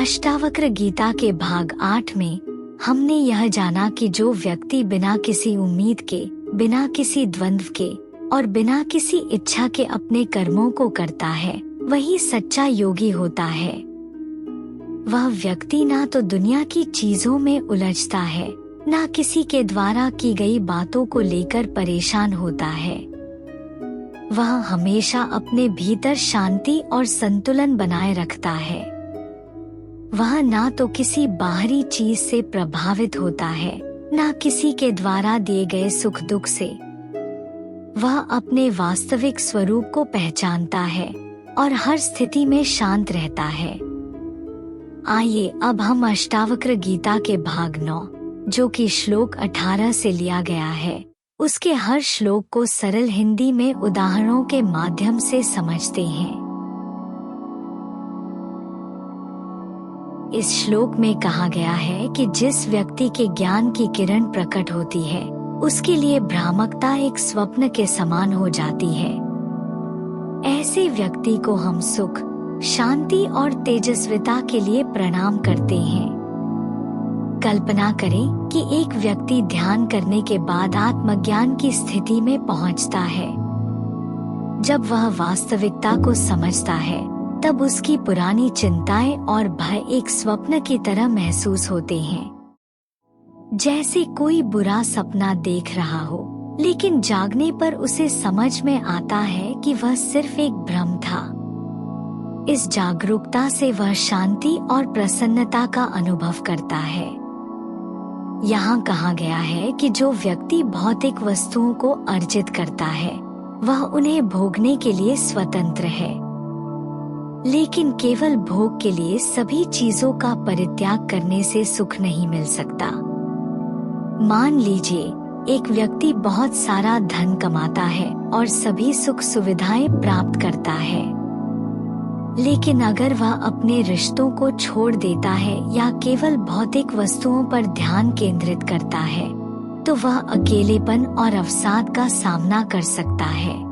अष्टावक्र गीता के भाग 8 में हमने यह जाना कि जो व्यक्ति बिना किसी उम्मीद के, बिना किसी द्वंद्व के और बिना किसी इच्छा के अपने कर्मों को करता है, वही सच्चा योगी होता है। वह व्यक्ति ना तो दुनिया की चीजों में उलझता है, ना किसी के द्वारा की गई बातों को लेकर परेशान होता है। वह हमेशा अपने भीतर शांति और संतुलन बनाए रखता है। वह ना तो किसी बाहरी चीज से प्रभावित होता है, ना किसी के द्वारा दिए गए सुख दुख से। वह अपने वास्तविक स्वरूप को पहचानता है और हर स्थिति में शांत रहता है। आइए अब हम अष्टावक्र गीता के भाग 9, जो कि श्लोक 18 से लिया गया है, उसके हर श्लोक को सरल हिंदी में उदाहरणों के माध्यम से समझते हैं। इस श्लोक में कहा गया है कि जिस व्यक्ति के ज्ञान की किरण प्रकट होती है, उसके लिए भ्रामकता एक स्वप्न के समान हो जाती है। ऐसे व्यक्ति को हम सुख, शांति और तेजस्विता के लिए प्रणाम करते हैं। कल्पना करें कि एक व्यक्ति ध्यान करने के बाद आत्मज्ञान की स्थिति में पहुंचता है। जब वह वास्तविकता को समझता है, तब उसकी पुरानी चिंताएं और भय एक स्वप्न की तरह महसूस होते हैं। जैसे कोई बुरा सपना देख रहा हो, लेकिन जागने पर उसे समझ में आता है कि वह सिर्फ एक भ्रम था। इस जागरूकता से वह शांति और प्रसन्नता का अनुभव करता है। यहाँ कहा गया है कि जो व्यक्ति भौतिक वस्तुओं को अर्जित करता है, वह उन्हें भोगने के लिए स्वतंत्र है, लेकिन केवल भोग के लिए सभी चीजों का परित्याग करने से सुख नहीं मिल सकता। मान लीजिए एक व्यक्ति बहुत सारा धन कमाता है और सभी सुख सुविधाएं प्राप्त करता है, लेकिन अगर वह अपने रिश्तों को छोड़ देता है या केवल भौतिक वस्तुओं पर ध्यान केंद्रित करता है, तो वह अकेलेपन और अवसाद का सामना कर सकता है।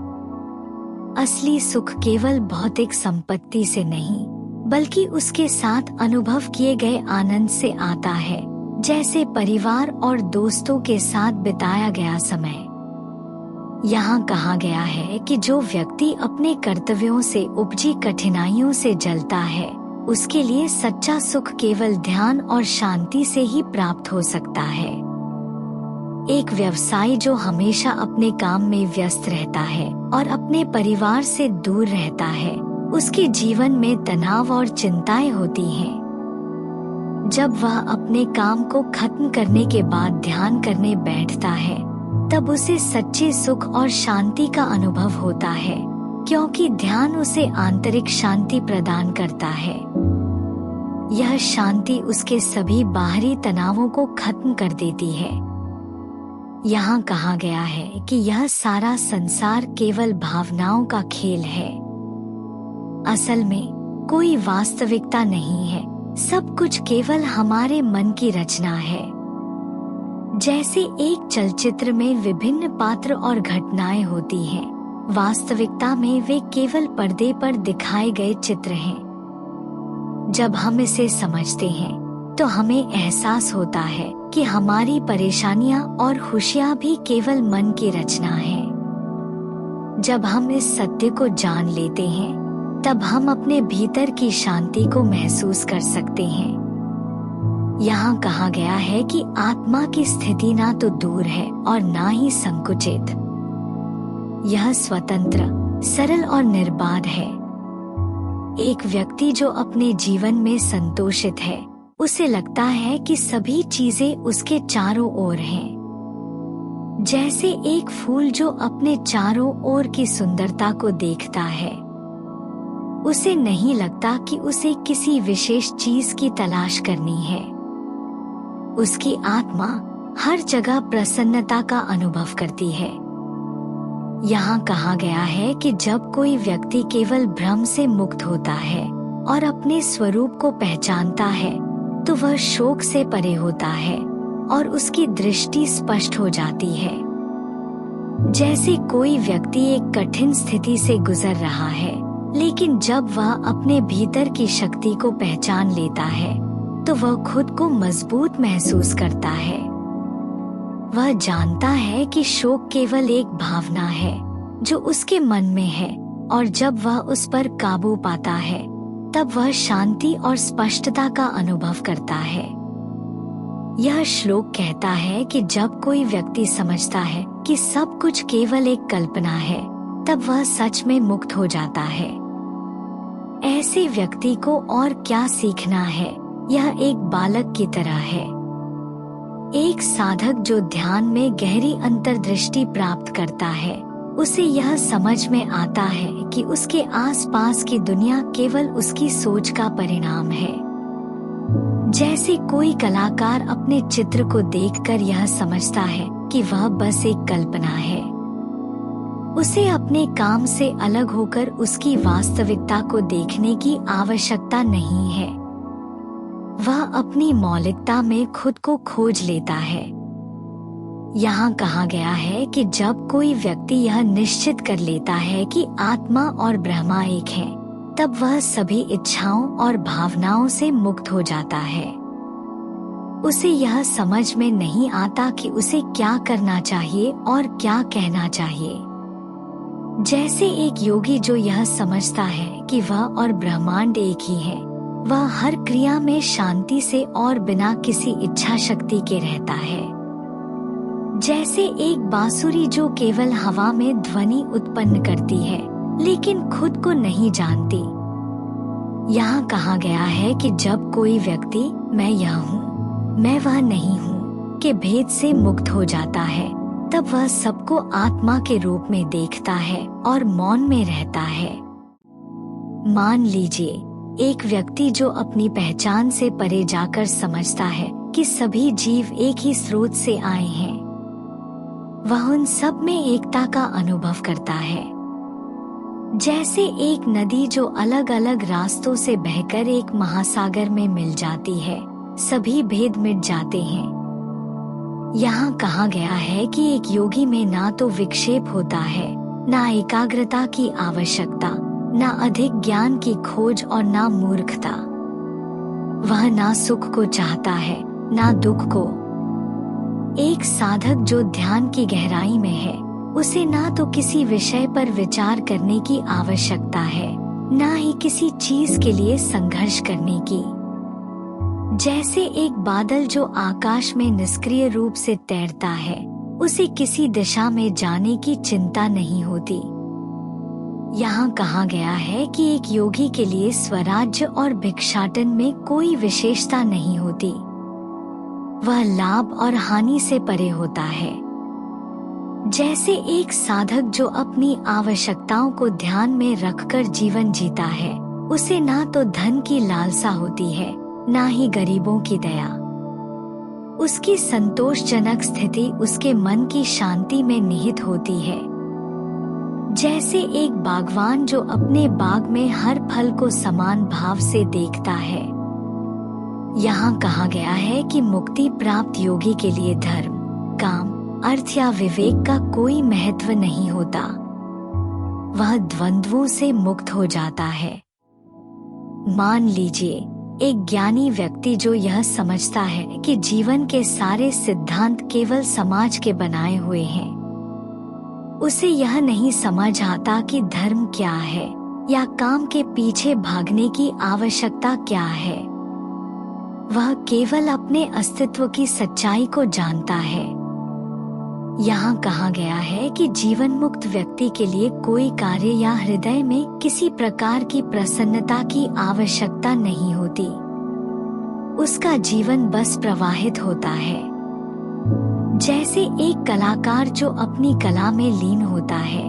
असली सुख केवल भौतिक संपत्ति से नहीं, बल्कि उसके साथ अनुभव किए गए आनंद से आता है, जैसे परिवार और दोस्तों के साथ बिताया गया समय। यहाँ कहा गया है कि जो व्यक्ति अपने कर्तव्यों से उपजी कठिनाइयों से जलता है, उसके लिए सच्चा सुख केवल ध्यान और शांति से ही प्राप्त हो सकता है। एक व्यवसायी जो हमेशा अपने काम में व्यस्त रहता है और अपने परिवार से दूर रहता है, उसके जीवन में तनाव और चिंताएं होती हैं। जब वह अपने काम को खत्म करने के बाद ध्यान करने बैठता है, तब उसे सच्चे सुख और शांति का अनुभव होता है, क्योंकि ध्यान उसे आंतरिक शांति प्रदान करता है। यह शांति उसके सभी बाहरी तनावों को खत्म कर देती है। यहाँ कहा गया है कि यह सारा संसार केवल भावनाओं का खेल है। असल में कोई वास्तविकता नहीं है, सब कुछ केवल हमारे मन की रचना है। जैसे एक चलचित्र में विभिन्न पात्र और घटनाएं होती हैं, वास्तविकता में वे केवल पर्दे पर दिखाए गए चित्र हैं। जब हम इसे समझते हैं, तो हमें एहसास होता है कि हमारी परेशानियां और खुशियां भी केवल मन की रचना है। जब हम इस सत्य को जान लेते हैं, तब हम अपने भीतर की शांति को महसूस कर सकते हैं। यहाँ कहा गया है कि आत्मा की स्थिति ना तो दूर है और ना ही संकुचित। यह स्वतंत्र, सरल और निर्बाध है। एक व्यक्ति जो अपने जीवन में संतोषित है, उसे लगता है कि सभी चीजें उसके चारों ओर हैं। जैसे एक फूल जो अपने चारों ओर की सुंदरता को देखता है, उसे नहीं लगता कि उसे किसी विशेष चीज की तलाश करनी है। उसकी आत्मा हर जगह प्रसन्नता का अनुभव करती है। यहाँ कहा गया है कि जब कोई व्यक्ति केवल भ्रम से मुक्त होता है और अपने स्वरूप को पहचानता है, तो वह शोक से परे होता है और उसकी दृष्टि स्पष्ट हो जाती है। जैसे कोई व्यक्ति एक कठिन स्थिति से गुजर रहा है लेकिन जब वह अपने भीतर की शक्ति को पहचान लेता है तो वह खुद को मजबूत महसूस करता है। वह जानता है कि शोक केवल एक भावना है जो उसके मन में है, और जब वह उस पर काबू पाता है तब वह शांति और स्पष्टता का अनुभव करता है। यह श्लोक कहता है कि जब कोई व्यक्ति समझता है कि सब कुछ केवल एक कल्पना है, तब वह सच में मुक्त हो जाता है। ऐसे व्यक्ति को और क्या सीखना है, यह एक बालक की तरह है। एक साधक जो ध्यान में गहरी अंतर्दृष्टि प्राप्त करता है, उसे यह समझ में आता है कि उसके आसपास की दुनिया केवल उसकी सोच का परिणाम है। जैसे कोई कलाकार अपने चित्र को देखकर यह समझता है कि वह बस एक कल्पना है। उसे अपने काम से अलग होकर उसकी वास्तविकता को देखने की आवश्यकता नहीं है। वह अपनी मौलिकता में खुद को खोज लेता है। यहाँ कहा गया है कि जब कोई व्यक्ति यह निश्चित कर लेता है कि आत्मा और ब्रह्मा एक है, तब वह सभी इच्छाओं और भावनाओं से मुक्त हो जाता है। उसे यह समझ में नहीं आता कि उसे क्या करना चाहिए और क्या कहना चाहिए। जैसे एक योगी जो यह समझता है कि वह और ब्रह्मांड एक ही है, वह हर क्रिया में शांति से और बिना किसी इच्छा शक्ति के रहता है। जैसे एक बांसुरी जो केवल हवा में ध्वनि उत्पन्न करती है लेकिन खुद को नहीं जानती। यहाँ कहा गया है कि जब कोई व्यक्ति मैं यह हूँ, मैं वह नहीं हूँ के भेद से मुक्त हो जाता है, तब वह सबको आत्मा के रूप में देखता है और मौन में रहता है। मान लीजिए एक व्यक्ति जो अपनी पहचान से परे जाकर समझता है कि सभी जीव एक ही स्रोत से आए हैं, वह उन सब में एकता का अनुभव करता है। जैसे एक नदी जो अलग अलग रास्तों से बहकर एक महासागर में मिल जाती है, सभी भेद मिट जाते हैं। यहाँ कहा गया है कि एक योगी में ना तो विक्षेप होता है, ना एकाग्रता की आवश्यकता, ना अधिक ज्ञान की खोज और ना मूर्खता। वह ना सुख को चाहता है ना दुख को। एक साधक जो ध्यान की गहराई में है, उसे ना तो किसी विषय पर विचार करने की आवश्यकता है, ना ही किसी चीज के लिए संघर्ष करने की। जैसे एक बादल जो आकाश में निष्क्रिय रूप से तैरता है, उसे किसी दिशा में जाने की चिंता नहीं होती। यहाँ कहा गया है कि एक योगी के लिए स्वराज्य और भिक्षाटन में कोई विशेषता नहीं होती। वह लाभ और हानि से परे होता है। जैसे एक साधक जो अपनी आवश्यकताओं को ध्यान में रखकर जीवन जीता है, उसे ना तो धन की लालसा होती है, ना ही गरीबों की दया। उसकी संतोषजनक स्थिति उसके मन की शांति में निहित होती है। जैसे एक बागवान जो अपने बाग में हर फल को समान भाव से देखता है। यहाँ कहा गया है कि मुक्ति प्राप्त योगी के लिए धर्म, काम, अर्थ या विवेक का कोई महत्व नहीं होता। वह द्वंद्वों से मुक्त हो जाता है। मान लीजिए एक ज्ञानी व्यक्ति जो यह समझता है कि जीवन के सारे सिद्धांत केवल समाज के बनाए हुए हैं। उसे यह नहीं समझ आता कि धर्म क्या है या काम के पीछे भागने की आवश्यकता क्या है। वह केवल अपने अस्तित्व की सच्चाई को जानता है। यहाँ कहा गया है कि जीवन मुक्त व्यक्ति के लिए कोई कार्य या हृदय में किसी प्रकार की प्रसन्नता की आवश्यकता नहीं होती। उसका जीवन बस प्रवाहित होता है। जैसे एक कलाकार जो अपनी कला में लीन होता है,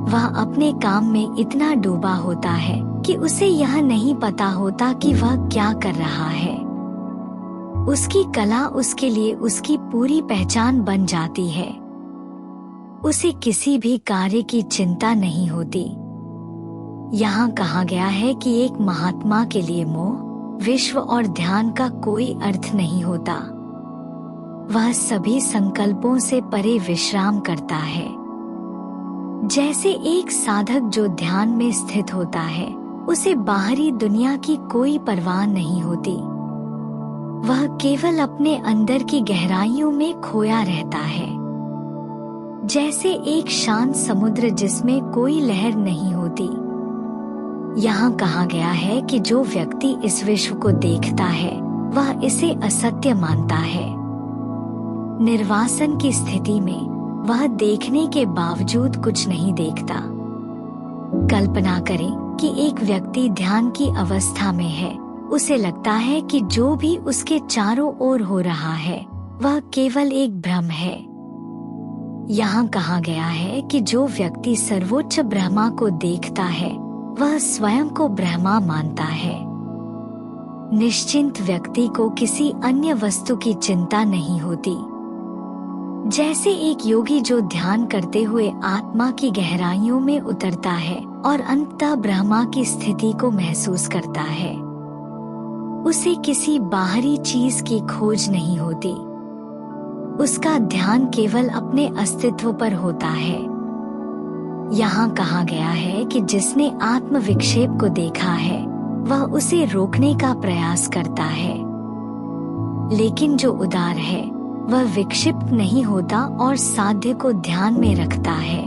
वह अपने काम में इतना डूबा होता है कि उसे यह नहीं पता होता कि वह क्या कर रहा है। उसकी कला उसके लिए उसकी पूरी पहचान बन जाती है। उसे किसी भी कार्य की चिंता नहीं होती। यहाँ कहा गया है कि एक महात्मा के लिए मोह, विश्व और ध्यान का कोई अर्थ नहीं होता। वह सभी संकल्पों से परे विश्राम करता है। जैसे एक साधक जो ध्यान में स्थित होता है, उसे बाहरी दुनिया की कोई परवाह नहीं होती। वह केवल अपने अंदर की गहराइयों में खोया रहता है। जैसे एक शांत समुद्र जिसमें कोई लहर नहीं होती। यहाँ कहा गया है कि जो व्यक्ति इस विश्व को देखता है, वह इसे असत्य मानता है। निर्वासन की स्थिति में वह देखने के बावजूद कुछ नहीं देखता। कल्पना करें कि एक व्यक्ति ध्यान की अवस्था में है। उसे लगता है कि जो भी उसके चारों ओर हो रहा है, वह केवल एक भ्रम है। यहाँ कहा गया है कि जो व्यक्ति सर्वोच्च ब्रह्मा को देखता है, वह स्वयं को ब्रह्मा मानता है। निश्चिंत व्यक्ति को किसी अन्य वस्तु की चिंता नहीं होती। जैसे एक योगी जो ध्यान करते हुए आत्मा की गहराइयों में उतरता है और अंततः ब्रह्मा की स्थिति को महसूस करता है। उसे किसी बाहरी चीज की खोज नहीं होती। उसका ध्यान केवल अपने अस्तित्व पर होता है। यहाँ कहा गया है कि जिसने आत्म विक्षेप को देखा है, वह उसे रोकने का प्रयास करता है। लेकिन जो उदार है, वह विक्षिप्त नहीं होता और साध्य को ध्यान में रखता है।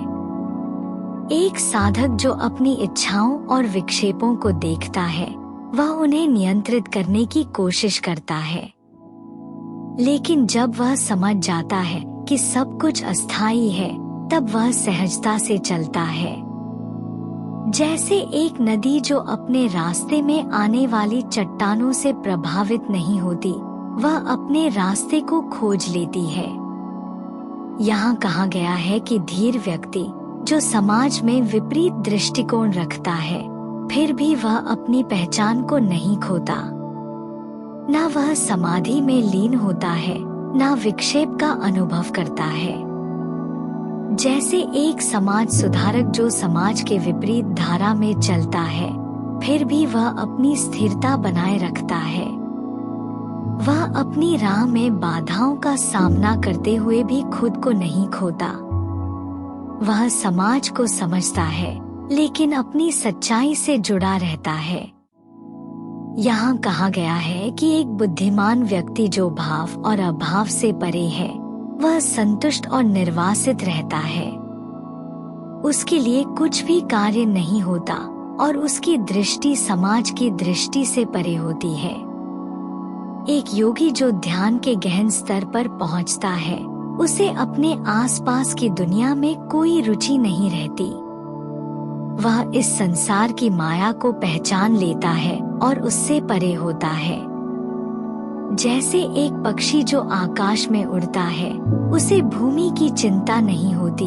एक साधक जो अपनी इच्छाओं और विक्षेपों को देखता है, वह उन्हें नियंत्रित करने की कोशिश करता है। लेकिन जब वह समझ जाता है कि सब कुछ अस्थायी है, तब वह सहजता से चलता है। जैसे एक नदी जो अपने रास्ते में आने वाली चट्टानों से प्रभावित नहीं होती, वह अपने रास्ते को खोज लेती है। यहाँ कहा गया है कि धीर व्यक्ति जो समाज में विपरीत दृष्टिकोण रखता है, फिर भी वह अपनी पहचान को नहीं खोता। न वह समाधि में लीन होता है, न विक्षेप का अनुभव करता है। जैसे एक समाज सुधारक जो समाज के विपरीत धारा में चलता है, फिर भी वह अपनी स्थिरता बनाए रखता है। वह अपनी राह में बाधाओं का सामना करते हुए भी खुद को नहीं खोता। वह समाज को समझता है, लेकिन अपनी सच्चाई से जुड़ा रहता है। यहाँ कहा गया है कि एक बुद्धिमान व्यक्ति जो भाव और अभाव से परे है, वह संतुष्ट और निर्वासित रहता है। उसके लिए कुछ भी कार्य नहीं होता और उसकी दृष्टि समाज की दृष्टि से परे होती है। एक योगी जो ध्यान के गहन स्तर पर पहुंचता है, उसे अपने आसपास की दुनिया में कोई रुचि नहीं रहती। वह इस संसार की माया को पहचान लेता है और उससे परे होता है। जैसे एक पक्षी जो आकाश में उड़ता है, उसे भूमि की चिंता नहीं होती।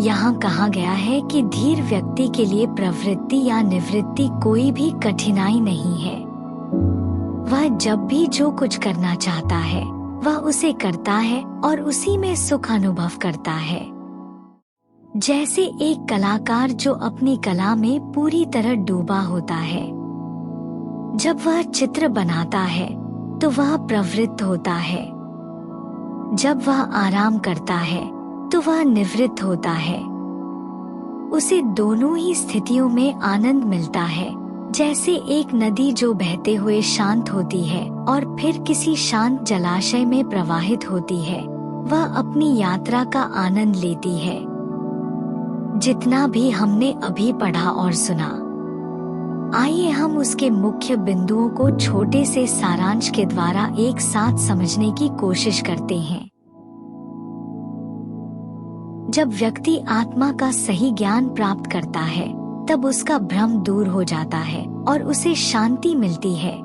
यहाँ कहा गया है कि धीर व्यक्ति के लिए प्रवृत्ति या निवृत्ति कोई भी कठिनाई नहीं है। वह जब भी जो कुछ करना चाहता है, वह उसे करता है और उसी में सुख अनुभव करता है। जैसे एक कलाकार जो अपनी कला में पूरी तरह डूबा होता है। जब वह चित्र बनाता है, तो वह प्रवृत्त होता है। जब वह आराम करता है, तो वह निवृत्त होता है। उसे दोनों ही स्थितियों में आनंद मिलता है। जैसे एक नदी जो बहते हुए शांत होती है और फिर किसी शांत जलाशय में प्रवाहित होती है, वह अपनी यात्रा का आनंद लेती है। जितना भी हमने अभी पढ़ा और सुना, आइए हम उसके मुख्य बिंदुओं को छोटे से सारांश के द्वारा एक साथ समझने की कोशिश करते हैं। जब व्यक्ति आत्मा का सही ज्ञान प्राप्त करता है, तब उसका भ्रम दूर हो जाता है और उसे शांति मिलती है।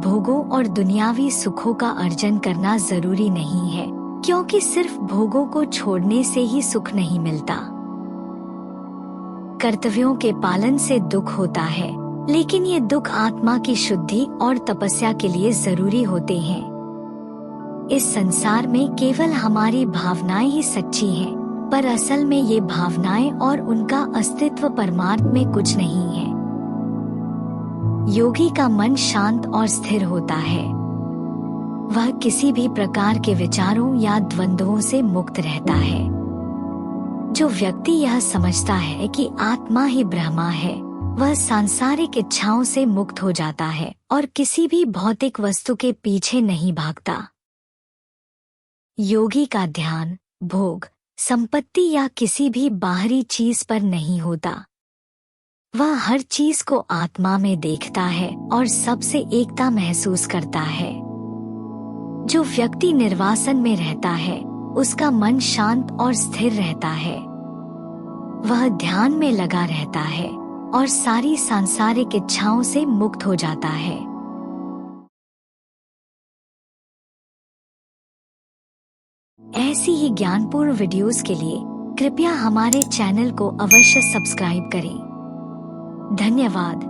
भोगों और दुनियावी सुखों का अर्जन करना जरूरी नहीं है, क्योंकि सिर्फ भोगों को छोड़ने से ही सुख नहीं मिलता। कर्तव्यों के पालन से दुख होता है, लेकिन ये दुख आत्मा की शुद्धि और तपस्या के लिए जरूरी होते हैं। इस संसार में केवल हमारी भावनाएं ही सच्ची हैं, पर असल में ये भावनाएं और उनका अस्तित्व परमार्थ में कुछ नहीं है। योगी का मन शांत और स्थिर होता है। वह किसी भी प्रकार के विचारों या द्वंद्वों से मुक्त रहता है। जो व्यक्ति यह समझता है कि आत्मा ही ब्रह्मा है, वह सांसारिक इच्छाओं से मुक्त हो जाता है और किसी भी भौतिक वस्तु के पीछे नहीं भागता। योगी का ध्यान भोग, संपत्ति या किसी भी बाहरी चीज पर नहीं होता। वह हर चीज को आत्मा में देखता है और सबसे एकता महसूस करता है। जो व्यक्ति निर्वासन में रहता है, उसका मन शांत और स्थिर रहता है। वह ध्यान में लगा रहता है और सारी सांसारिक इच्छाओं से मुक्त हो जाता है। ऐसी ही ज्ञानपूर्ण वीडियोस के लिए कृपया हमारे चैनल को अवश्य सब्सक्राइब करें। धन्यवाद।